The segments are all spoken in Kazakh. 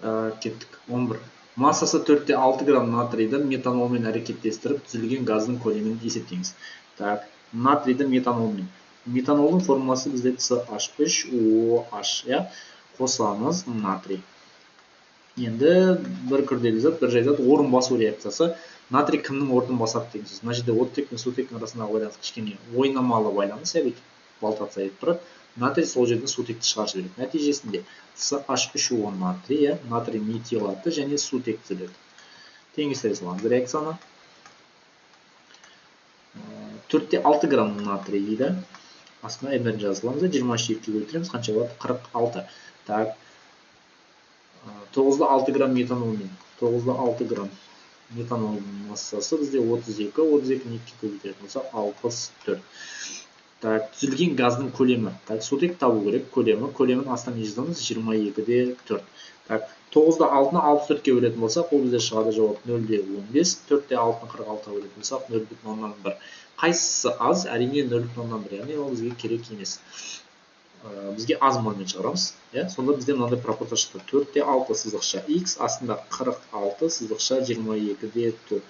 Кеттік. 11. Массасы 4,6 грамм натрийді метанолмен әрекеттестіріп түзілген газдың көлемін есептеңіз. Так, натрийді метанолмен. Метанолдың формуласы бізде CH3OH, қосамыз натрий. Енді бір күрделі зат, бір жай зат, орын басу реакциясы. Натрий кімнің орнын басады деген сөз. Мына жерде оттек пен сутектің арасындағы байланыс кішкене ойнамалы байланыс, балтатса айтып тұрады. Натрий сол жерден сутекті шығарып жібереді. Нәтижесінде CH3O натрий, натрий метилаты және сутек түзіледі. Теңестіре саламыз реакцияны. 4,6 грамм натрий дейді. Астына M-ден жазыламыз. 23-ге көтереміз. Қанша болады? 46. Так. 9,6 грамм метанолмен. 9,6 грамм метанолдың массасы бізде 32. 32-ні 2-ге көтеретін болса 64. Так, түзілген газдың көлемі. Так, сутек табу керек. Көлемін астан не жазамыз? 22-де 4. Так, 9,6-ны 64-ке бөлетін болсақ, ол бізде шығады жауап 0,15. 4,6-ны 46-ға бөлетін болсақ, 0,1. Қайсысы аз? Әрине 0,1. Яғни ол бізге керек емес. Бізге аз мөлмен шығарамыз. Сонда бізде мынандай пропорция шықты. 4,6 сызықша x, астында 46 сызықша 22-де 4.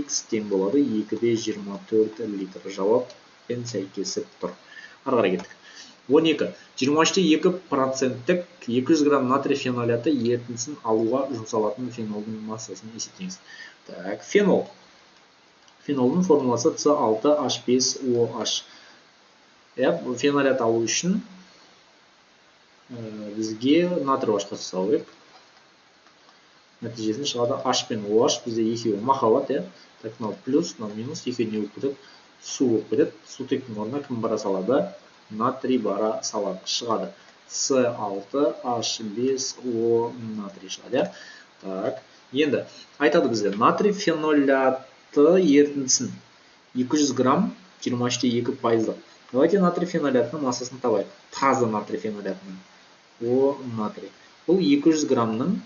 X тең болады 2-де 24 литр. Жауап пен сәйкесіп тұр. Ары қарай кеттік. 12. 23-те 2%-тік 200 грамм натрий феноляты ерітіндісін алуға жұмсалатын фенолдың массасын есептеңіз. Так, фенол. Фенолдың формуласы C6H5OH. Фенолят алу үшін бізге натрий OH қосу керек. Нәтижесінде шығады H пен OH бізде екеуі махаббат, Так, мынау плюс, мынау минус, екеуі не болып кетеді? Су болып кетеді. Сутектің орнына кім бара салады? Натрий бара салады. Шығады C6H5O натрий шығады. Так, енді айтады бізге натрий феноляты ерітіндісін 200 грамм 23-те 2%. Давайте натрий фенолятының массасын табайық. Таза натрий фенолятының. О натрий. Бұл 200 граммның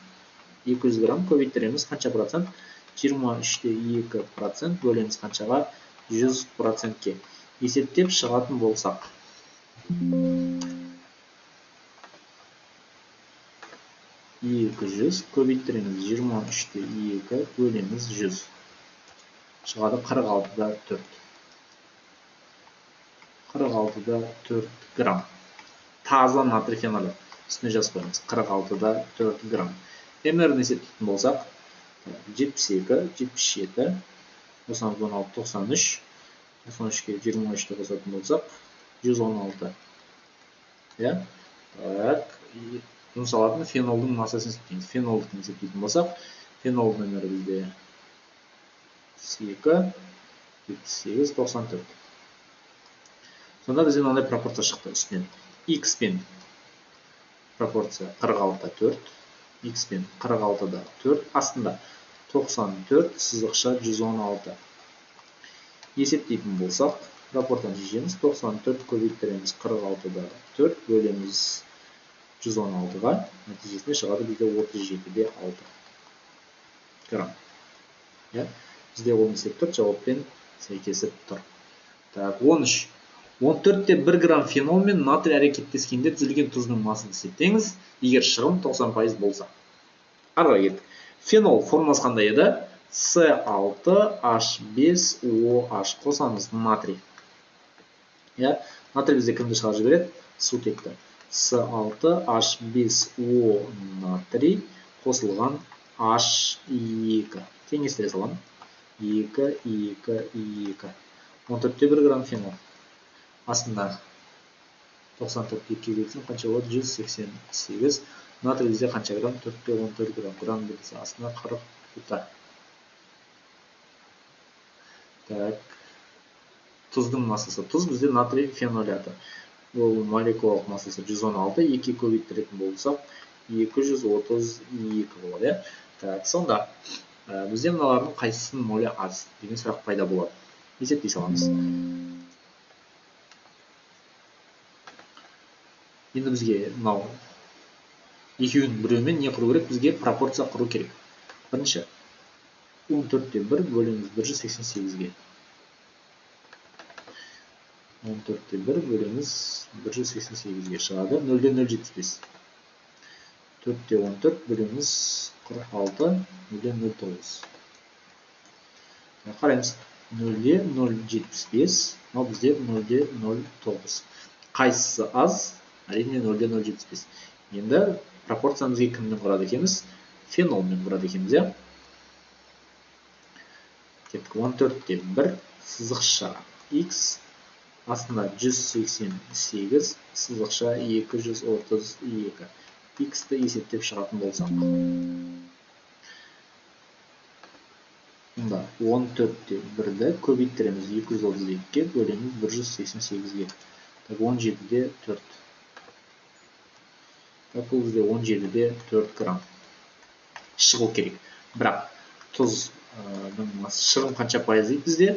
200 грамм көбейтіреміз қанша процент? 23-те 2% бөлеміз қаншаға? 100%-ке. Есептеп шығатын болсақ. 200 көбейтіреміз 23-те 2 бөлеміз 100. Шығады 46-да 4. 46-да 4 грамм. Таза натрий фенолят. Үстіне жазып қойыңыз. 46-да 4 грамм. МР-ні есептейтін болсақ, 72, 77, 96, 93, 93-ке 23-ті қосатын болсақ, 116. Так, жұмсалатын фенолдың массасын есептейміз. Фенолдың есептейтін болсақ, фенолдың нөмірі бізде 2, 78, 94. Сонда бізде мынандай пропорция шықты үстінен. X пен пропорция 46-да 4, X пен 46-да 4, астында 94 сызықша 116. Есептейтін болсақ, пропорцияны шешеміз. 94 көбейтіреміз 46-да 4 бөлеміз 116-ға. Нәтижесінде шығады бізде 37-де 6 грамм. Бізде оны есептеп жауаппен сәйкесіп тұр. Так, 13. 14-те 1 грамм фенол мен натрий әрекеттескенде түзілген тұздың масын есептеңіз, егер шығым 90% болса. Ары кеттік. Фенол формуласы қандай еді? C6H5OH қосамыз натрий. Натрий бізде кімді шығарып жібереді? Сутекті. C6H5O натрий қосылған H2. Теңестіре салам. 2, 2, 2. 14-те 1 грамм фенол. Астында 94-ке келсін, қанша болады? 188. Натрий бізде қанша грамм? 4-те 14 грамм. Грамм берілсе, астында 40 құта. Так. Тұздың массасы. Тұз бізде натрий феноляты. Ол молекулалық массасы 116. 2 көбейтіретін болсақ, 232 болады. Так, сонда бізде мыналардың қайсысының молі аз деген сұрақ пайда болады. Есептей саламыз. Енді бізге мынау екеуінің біреуімен не құру керек? Бізге пропорция құру керек. Бірінші 14-те 1 бөлеміз 188-ге. 14-те 1 бөлеміз 188-ге шығады. 0-де 0 жетіспес. 4-те 14 бөлеміз 46 0-де 0,9. Қараймыз. 0-де 0,75, ал бізде 0-де 0,9. Қайсысы аз? Әрине 0-де 0,75. Енді пропорциямызға кіммен құрады екенбіз? Фенолмен құрады екенбіз, иә? Кеттік. 14-те 1 сызықша x астында 188 сызықша 232. X-ті есептеп шығатын болсақ. Мұнда 14-те 1-ді көбейттіреміз 232-ге, бөлеміз 188-ге. 17-де 4. Бұл бізде 17-де 4 грамм шығу керек. Бірақ тұздың шығым қанша пайыз дейді бізде?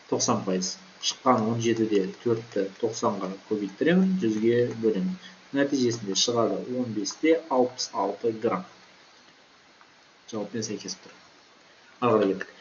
90%. Шыққан 17-де 4-ті 90-ға көбейттіремін, 100-ге бөлемін. Нәтижесінде шығады 15-де 66 грамм. Жауаппен сәйкес тұр. Ары қарай кеттік.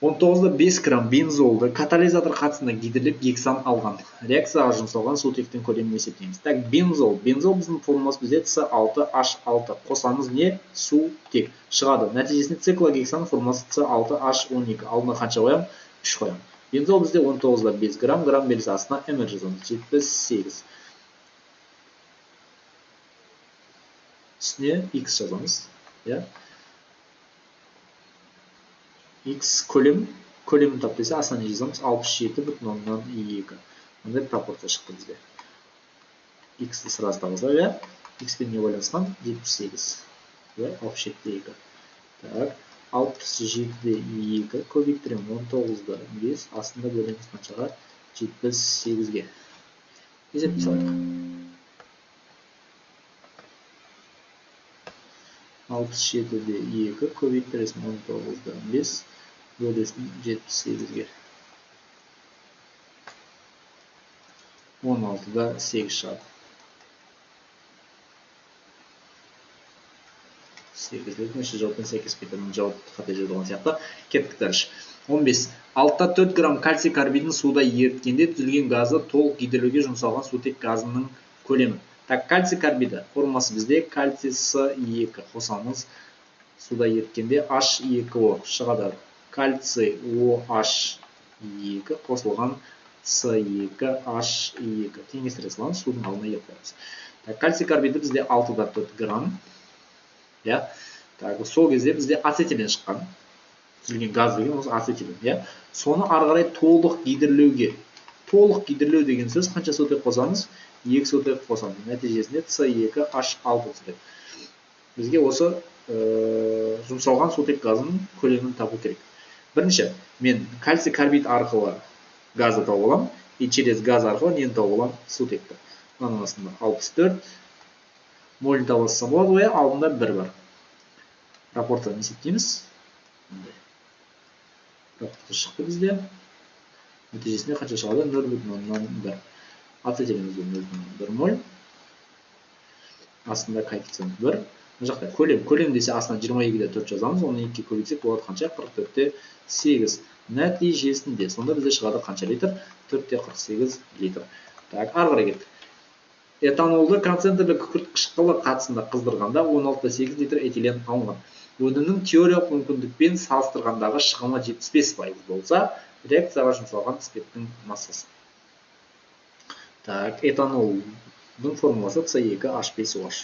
19-да 5 грамм бензолды катализатор қатысында гидрлеп гексан алған. Реакцияға жұмсалған сутектің көлемін есептейміз. Так, бензол біздің формуласы бізде С6H6. Қосамыз не? Сутек. Шығады. Нәтижесінде циклогексан формуласы С6H12. Алдына қанша қоям? 3 қоям. Бензол бізде 19-да 5 грамм, грамм белгісі астына м жазамыз. 78. Үстіне X жазамыз. X көлемін тап десе, астына не жазамыз? 67,2. Мындай пропорция шықты бізде. X-ті сразу табыздар, X пен не байланысқан? 78. 67,2. Так, 67,2 көбейттірем 19-да 5, астында бөлеміз қаншаға? 78-ге. Есепті салайық. 67-де 2 көбейттіресін 19-да 5, бөлесін 78-ге. 16-да 8 шығады. 8-лік неше жауаппен сәйкес кетемін, жауап қате жазылған сияқты. Кеттік дальше. 15. 6-та 4 грамм кальций карбидін суда еріткенде түзілген газы толық гидрлеуге жұмсалған сутек газының көлемі. Так, кальций карбиді формасы бізде кальций С2 қосамыз суда еріткенде H2O шығады. Кальций OH2 қосылған С2H2 теңестіре саламыз, судың алдына еп қоямыз. Так, кальций карбиді бізде 6-да 4 грамм. Так, сол кезде бізде ацетилен шыққан. Түзілген газ деген осы ацетилен. Соны ары қарай толық гидрлеу деген сөз қанша сутек қосамыз? 2 сутек қосамыз. Нәтижесінде С2H6 сутек. Бізге осы жұмсалған сутек газының көлемін табу керек. Бірінші, мен кальций карбид арқылы газды тауып аламын, и через газ арқылы нені тауып аламын? Сутекті. Мынаның астында 64 моль табылса болады, алдында 1 бар. Пропорцияны есептейміз. Пропорция шықты бізде. Нәтижесінде қанша шығады? 0,1. Ацетиленімізде 0,1 моль. Астында коэффициент 1. Мына жақта көлем десе астына 22-де 4 жазамыз. Оны 2-ге көбейтсек болады қанша? 44-те 8. Нәтижесінде сонда бізде шығады қанша литр? 4-те 48 литр. Так, ары қарай кеттік. Этанолды концентрлі күкірт қышқылы қатысында қыздырғанда 16,8 литр этилен алынған. Өнімнің теориялық мүмкіндікпен салыстырғандағы шығымы 75% болса, реакцияға жұмсалған спирттің массасы. Так, этанолдың формуласы С2H5OH.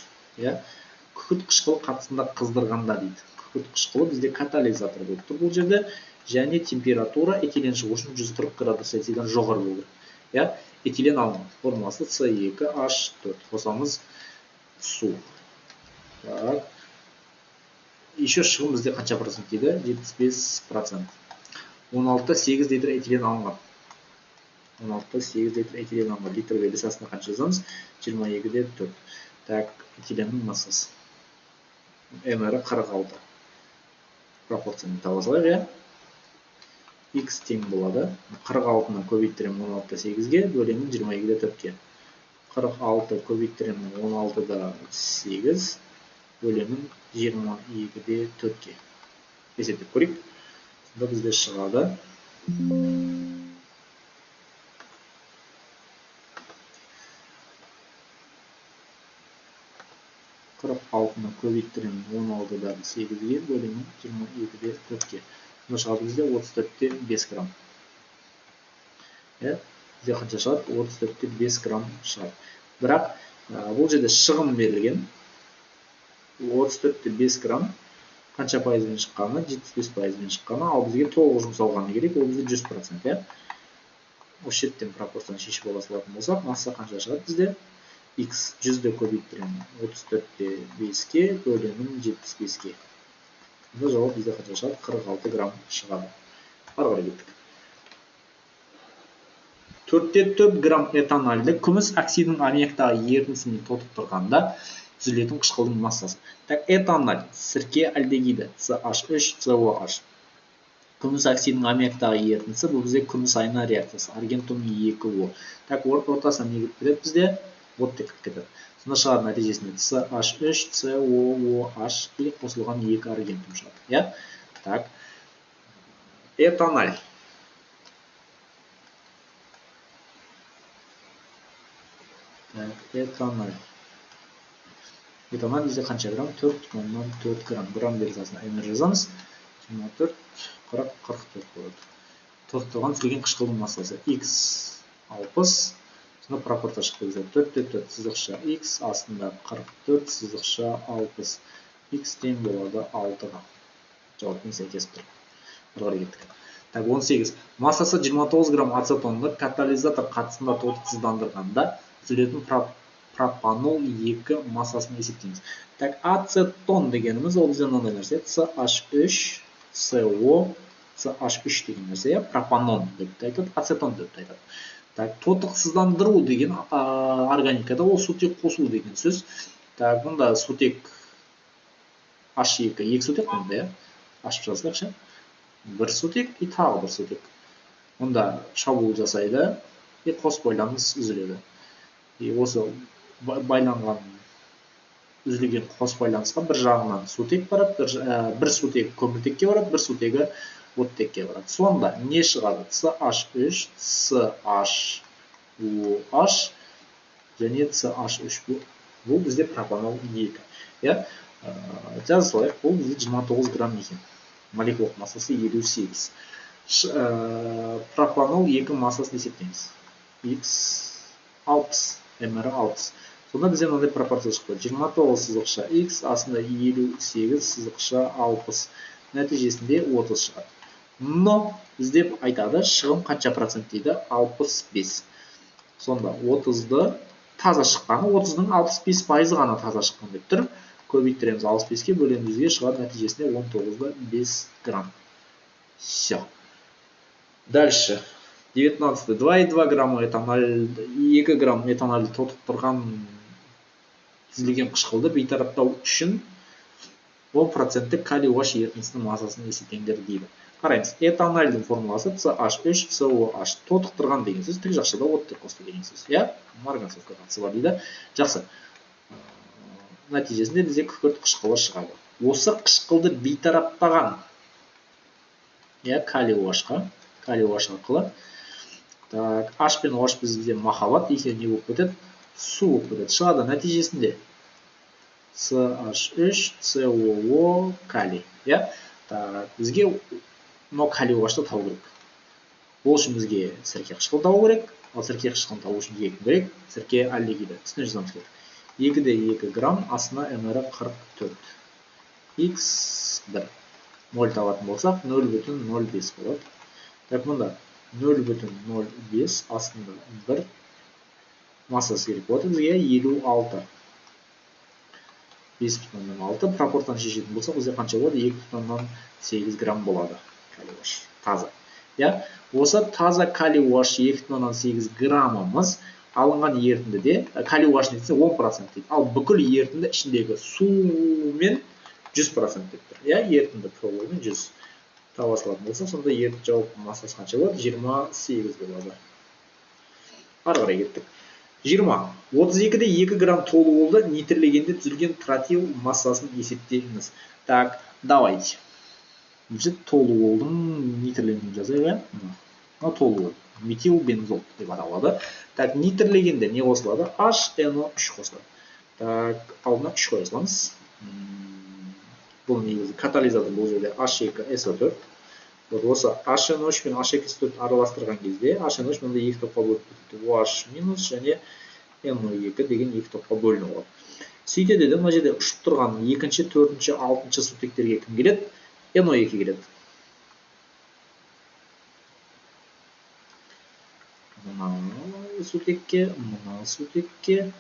Күкірт қышқылы қатысында қыздырғанда дейді. Күкірт қышқылы бізде катализатор болып тұр бұл жерде, және температура этилен шығу үшін 140 градус Цельсийдан жоғары болу керек. Этилен алынған. Формуласы С2H4. Қосамыз су. Так. Еще шығым бізде қанша процент дейді? 75%. 16,8 литр этилен алынған. 16,8 литр этилен алынған. Литр белгісі астына қанша жазамыз? 22-де 4. Так, этиленнің массасы. МР 46. Пропорцияны таба салайық, X тең болады. 46-ны көбейттіремін 16,8-ге, бөлемін 22-де 4-ке. 46 көбейттіремін 16-да 8, бөлемін 22-де 4-ке. Есептеп көрейік. Сонда бізде шығады. 46-ны көбейтіремін 16-да 8-ге бөлемін 22-де 4-ге. Сонда шығады бізде 34-те 5 грамм. Бізде қанша шығады? 34-те 5 грамм шығады. Бірақ бұл жерде шығым берілген. 34-те 5 грамм қанша пайызбен шыққаны? 75 пайызбен шыққаны. Ал бізге толық жұмсалғаны керек. Ол бізде 100%. Осы шеттен пропорцияны шешіп ала салатын болсақ, масса қанша шығады бізде? X 100-ді көбейтіремін 34-те 5-ге бөлемін 75-ге. Сонда жауап бізде қанша шығады? 46 грамм шығады. Ары қарай кеттік. 4-те 4 грамм этанолды күміс оксидінің аммиактағы ерітіндісімен тотықтырғанда түзілетін қышқылдың массасы. Так, этанол, сірке альдегиді, CH3COH. Күміс оксидінің аммиактағы ерітіндісі, бұл бізде күміс айна реакциясы, аргентум 2O. Так, ортасына не кетіп кетеді бізде? Оттек кетеді. Сонда шығады нәтижесінде CH3COOH қосылған 2 аргентум шығады. Так, этанол. Этанол бізде қанша грамм? 4,4 грамм. Грамм березасына әмір жазамыз. 24, 40, 44 болады. Тотықтырған түзілген қышқылдың массасы X 60. Сонда пропорция шықты бізде 4-те 4 сызықша X астында 44 сызықша 60. X тең болады 6-ға. Жауаппен сәйкес тұр. Ары кеттік. Так, 18. Массасы 29 грамм ацетонды катализатор қатысында тотықсыздандырғанда түзілетін пропанол 2 массасын есептейміз. Так, ацетон дегеніміз ол бізде мынандай нәрсе CH3CO CH3 деген нәрсе, пропанон деп айтады, ацетон деп айтады. Так, тотықсыздандыру деген органикада ол сутек қосу деген сөз. Так, мұнда сутек H2, 2 сутек мұнда, ашып жазайықшы. Бір сутек и тағы бір сутек. Мұнда шабуыл жасайды, қос байланыс үзіледі. Осы байланған үзілген қос байланысқа бір жағынан сутек барады, бір сутек көміртекке барады, бір сутегі оттекке барады. Сонда не шығады? CH3, CHOH және CH3. Бұл бізде пропанол 2. Жаза салайық, бұл бізде 29 грамм екен. Молекулалық массасы 58. Пропанол 2 массасын есептейміз. X 60, MR 60. Сонда бізде мынандай пропорция шықты. 29 сызықша X астында 58 сызықша 60. Нәтижесінде 30 шығады. Но бізде айтады, шығым қанша процент дейді? 65. Сонда 30-ды таза шыққаны, 30-ның 65 пайызы ғана таза шыққан деп тұр. Көбейтіреміз 65-ке бөлемізге шығады нәтижесінде 19-да 5 грамм. Все. Дальше. 19. 2,2 грамм этанол, 2 грамм этанолды тотықтырған түзілген қышқылды бейтараптау үшін 10% калий OH ерітіндісінің массасын есептеңдер дейді. Қараймыз, этанолдың формуласы CH3COH. Тотықтырған деген сөз, тік жақшада оттек қосты деген сөз. Марганцовка қатысы бар дейді. Жақсы. Нәтижесінде бізде күкірт қышқылы шығады. Осы қышқылды бейтараптаған калий OH-қа, калий OH арқылы. Так, H пен OH бізде махаббат, екеуі не болып кетеді? Су болып кетеді. Шығады нәтижесінде CH3COO калий. Так, бізге калий OH-ты табу керек. Ол үшін бізге сірке қышқыл табу керек. Ал сірке қышқылын табу үшін кім керек? Сірке альдегиді. Түсіне жазамыз керек. 2-де 2 грамм, астына MR 44. X1. 0 табатын болсақ, 0,05 болады. Так, мұнда 0,05 астында 1 массасы керек болады. Бізге 56. 5,6 пропорцияны шешетін болсақ, бізде қанша болады? 2,8 грамм болады. Калий OH. Таза. Осы таза калий OH 2,8 граммымыз алынған ерітіндіде, калий OH нетсе 10% дейді. Ал бүкіл ерітінді ішіндегі сумен 100% деп тұр. Ерітінді пробоймен 100 таба салатын болсақ, сонда ерітінді жауап массасы қанша болады? 28 болады. Ары қарай кеттік. 20. 32-де 2 грамм толы болды, нитрлегенде түзілген тротил массасын есептейміз. Так, давайте. Бізде толы болдың нитрлегенде жазайық. Толы болды. Метил бензол деп аталады. Так, нитрлегенде не қосылады? HNO3 қосылады. Так, алдына 3 қоя саламыз. Бұл негізі катализатор, бұл жерде H2SO4. Осы HNO3 пен H2SO4 араластырған кезде HNO3 мынандай екі топқа бөлініп кетеді. OH- және NO2 деген екі топқа бөлініп алады. Сөйтеді де, мына жерде ұшып тұрған екінші, төртінші, алтыншы сутектерге кім келеді? NO2 келеді. Мына сутекке, мына сутекке,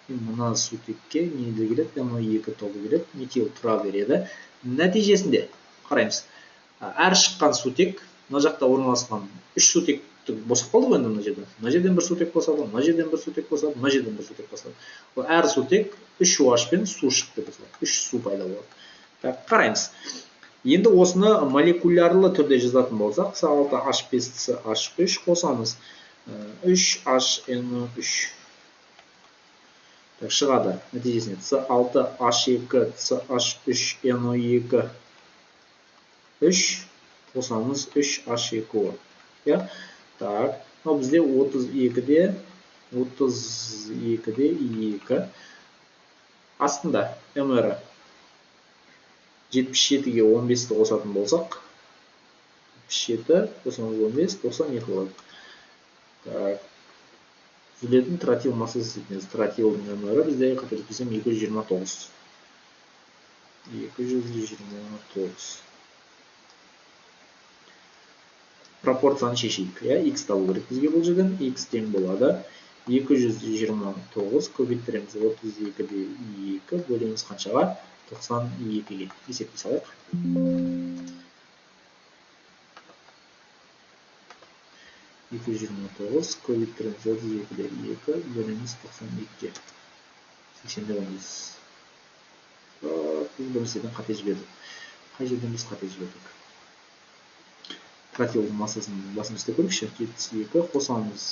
мына сутекке неде келеді? NO2 тобы келеді. Метил тұра береді. Нәтижесінде қараймыз. Әр шыққан сутек, мына жақта орналасқан 3 сутек босап қалды ғой енді мына жерден. Мына жерден бір сутек босады, мына жерден бір сутек босады, мына жерден бір сутек босады. Ол әр сутек 3 OH пен су шықты бізге. 3 су пайда болады. Так, қараймыз. Енді осыны молекулярлы түрде жазатын болсақ, С6H5CH3 қосамыз 3HNO3. Так, шығады. Нәтижесінде С6H2CH3NO2 3 қосамыз 3H2O. Я? Так, но бізде 32-де 2 астында МР 77-ге 15-ті қосатын болсақ, 77 қосамыз 15, 92 болады. Так, түзілетін тротил массасы етінез. Тротилдің МР бізде қателеспесем 229. 229. Пропорцияны шешейік. X табу керек бізге бұл жерден. X тең болады 229 көбейтіреміз 32-де 2 бөлеміз қаншаға? 92-ге. Есепке салайық. 229 көбейтіреміз 32-де 2 бөлеміз 92-ге. 80-де болмыз. Біз бір нәрседен қате жібердік. Қай жерден біз қате жібердік? Тротилдің массасын басымызда көрікші. 72 қосамыз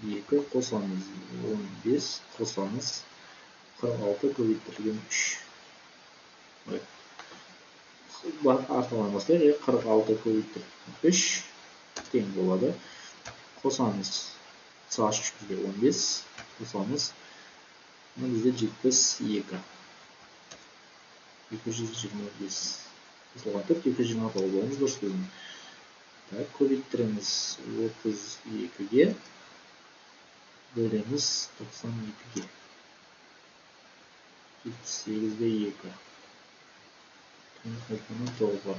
2 қосамыз 15 қосамыз 46 көбейтілген 3. Артылған бастайық. 46 көбейтілген 3 тең болады. Қосамыз CH3 бізде 15 қосамыз бізде 72. 225. Қосылған 4, 229 болымыз дұрыс көзім. Так, көбейтіреміз 32-ге бөлеміз 92-ге. 78-де 2. 9-ға.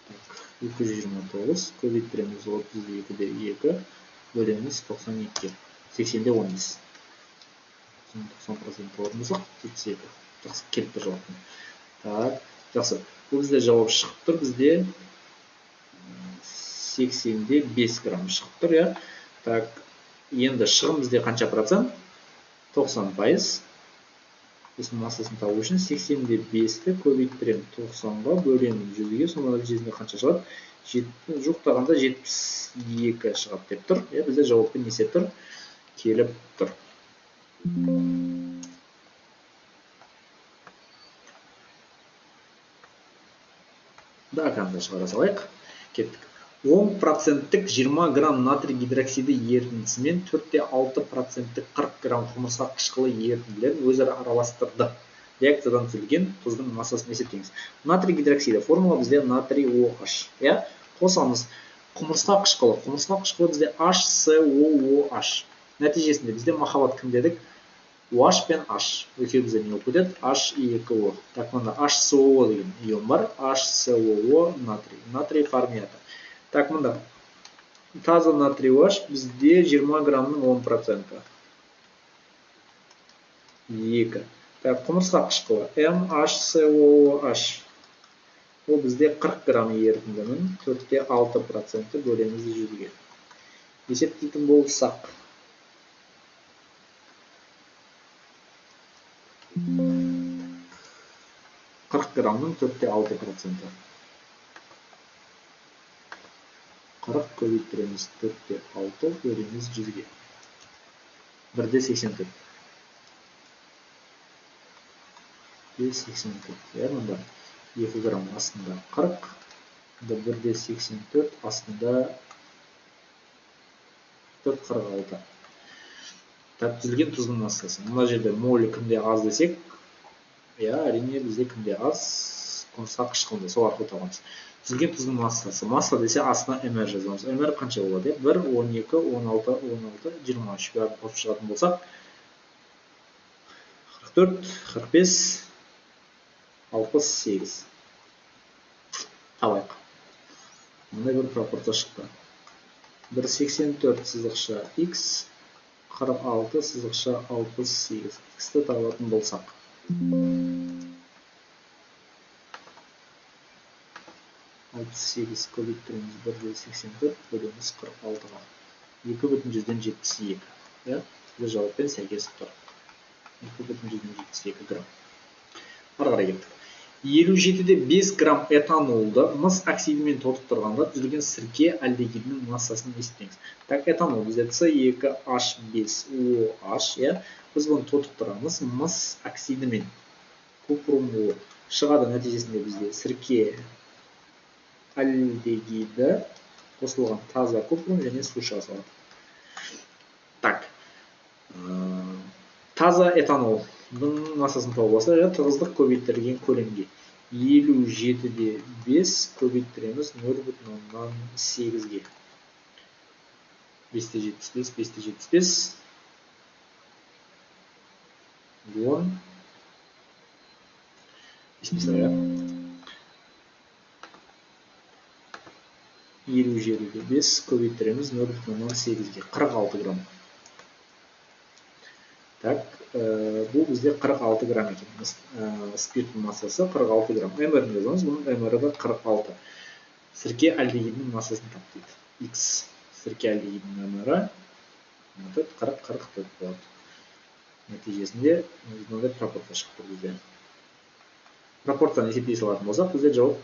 Так, 229 көбейтіреміз 32-де 2 бөлеміз 92-ге. 80-де 15. 90% орнымызға 72. Жақсы, келіп тұр жауаптың. Так, жақсы. Бұл бізде жауап шығып тұр. Бізде 80-де 5 грамм шығып тұр, я. Так, енді шығым бізде қанша процент? 90%. Осының массасын табу үшін 80-де 5-ті көбейтірем 90-ға бөлемін 100-ге. Сонда нәтижесінде қанша шығады? Жуықтағанда 72 шығады деп тұр. Бізде жауаппен несе тұр? Келіп тұр. Да, қандай шығара салайық. Кеттік. 10%-тік 20 грамм натрий гидроксиді ерітіндісімен 4-6%-тік 40 грамм құмырсқа қышқылы ерітінділерін өзара араластырды. Реакциядан түзілген тұздың массасын есептеңіз. Натрий гидроксиді формула бізде натрий OH. Қосамыз құмырсқа қышқылы. Құмырсқа қышқылы бізде HCOOH. Нәтижесінде бізде махаббат кім дедік? OH пен H. Өте бізде не өкедеді? H2O. Так, мұнда HCOO деген ион бар. HCOO натрий. Натрий формията. Так, мұнда таза натрий OH бізде 20 грамның 10%. 2. Так, құмырсқа қышқылы. MHCOOH. Ол бізде 40 грамм ерітіндінің 4-6% бөлеміз 100-ге. Есептейтін болсақ. 40 грамның 4-6%. 40 көбейтіреміз 4-6 бөлеміз 100-ге. 1-84. 1-84. Мұнда 2 грамм астында 40. 1-84 астында 46. Так, түзілген тұздың массасы. Мына жерде молі кімде аз десек, әрине бізде кімде аз, құмсақ қышқылында, сол арқылы табамыз. Түзілген тұздың массасы. Масса десе астына mr жазамыз. mr қанша болады? 1, 12, 16, 16, 23. Бәрін қосып шығатын болсақ, 44, 45, 68. Табайық. Мындай бір пропорция шықты. 1,84 сызықша x, 46 сызықша 68. X-ті табатын болсақ. 68 көбейтеміз 1,84 бөлеміз 46-ға. 2,72. Бұл жауаппен сәйкес тұр. 2,72 грамм. Ары қарай кеттік. 57-де 5 грамм этанолды мыс оксидімен тотықтырғанда түзілген сірке альдегидінің массасын есептеңіз. Так, этанол бізде C2H5OH, біз бұны тотықтырамыз мыс оксидімен. Купрум шығады, нәтижесінде бізде сірке альдегиді қосылған таза купрум және су шыға салады. Так, таза этанолдың массасын тауып алсақ, тығыздық көбейтілген көлемге 57-де 5 көбейтіреміз 0,8-ге. 5-те 75, 5-те 75, 10, 57-де 5 көбейтіреміз 0,8-ге. 46 грамм. Так, бұл бізде 46 грамм екен. Спирттің массасы 46 грамм. Мр-ін жазамыз, бұның мр-і 46. Сірке альдегидінің массасын тап дейді. X сірке альдегидінің мр-і 40-44 болады. Нәтижесінде мынандай пропорция шықты бізде. Пропорцияны есептей салатын болсақ, бізде жауап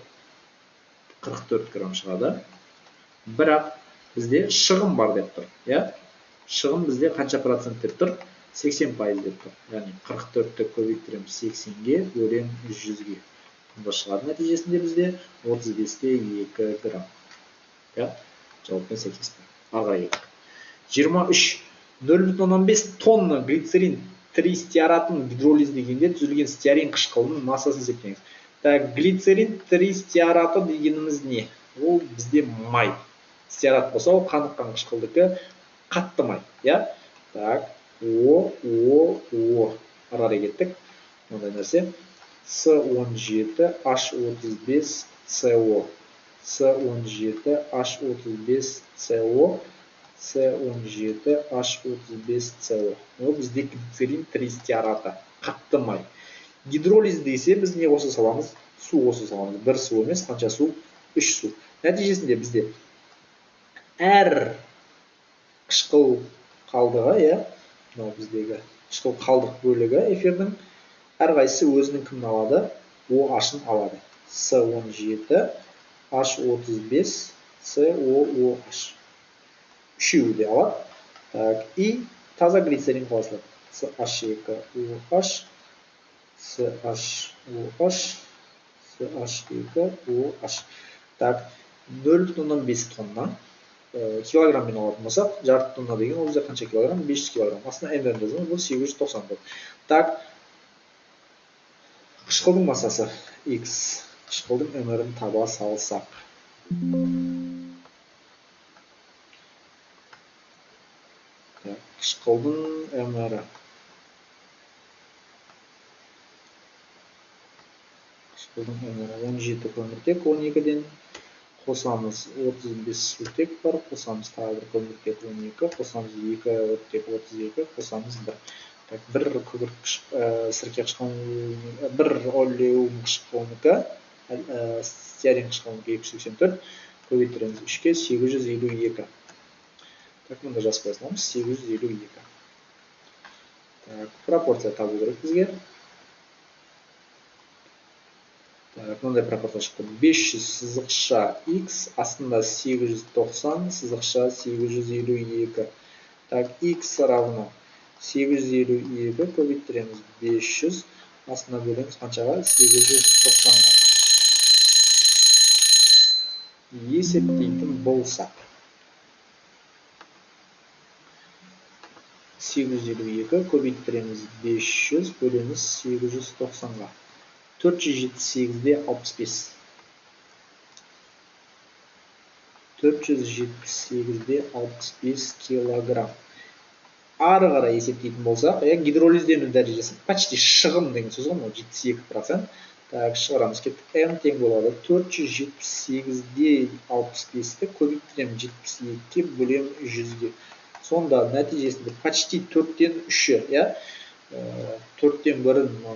44 грамм шығады. Бірақ бізде шығым бар деп тұр. Шығым бізде қанша процент деп тұр? 80% деп тұр. Яғни 44-ті көбейтіреміз 80-ге, бөлем 100-ге. Бұнда шығады нәтижесінде бізде 35-те 2 грамм. Жауаппен сәйкес тұр. Арға ек. 23. 0,15 тонна глицерин тристиаратын гидролиздегенде түзілген стеарин қышқылының массасын есептеңіз. Так, глицерин тристиараты дегеніміз не? Ол бізде май. Стеарат болса, ол қаныққан қышқылдікі қатты май. Так, О. Арары кеттік. Ондай нәрсе. С17H35CO. С17H35CO. С17H35CO. Ол бізде глицерин тристиараты. Қатты май. Гидролиз десе, біз не қоса саламыз? Су қоса саламыз. Бір су емес, қанша су? 3 су. Нәтижесінде бізде әр қышқыл қалдығы, біздегі қышқыл қалдық бөлігі эфирдің әрқайсысы өзінің кімін алады? OH-ын алады. С17H35COOH. Үшеуі де алады. И таза глицерин қосылады. CH2OH, CH2OH. Так, 0,15 тонна. Килограммен алатын болсақ, жарты тонна деген ол бізде қанша килограмм? 500 килограмм. Астына мр жазамыз, бұл 890 болады. Так, қышқылдың массасы X. Қышқылдың мр-ін таба салсақ. Қышқылдың мр-і. Қышқылдың мр-і 17 көміртек, 12-ден қосамыз 35 сутек бар, қосамыз тағы бір көміртек 12, қосамыз 2 оттек 32, қосамыз 1. Так, бір сірке қышқылының, бір олеум қышқылынікі, стеарин қышқылынікі 284, көбейтіреміз 3-ке 852. Так, мұнда жазып қойсамыз 852. Так, пропорция табу керек бізге. Мындай пропорция шықты. 500 сызықша x, астында 890 сызықша 852. Так, x равно 852 көбейтіреміз 500, астына бөлеміз қаншаға? 890-ға. Есептейтін болсақ. 852 көбейтtiреміз 500 бөлеміз 890-ға. 478-де 65. 478-де 65 килограмм. Ары қарай есептейтін болсақ, гидролиздену дәрежесі почти шығым деген сөз ғой, 72%. Так, шығарамыз кеттік. М тең болады 478-де 65-ті көбейтtiреміз 72-ке бөлем 100-ге. Сонда нәтижесінде почти 4-тен 3-і, 4-тен 1-ін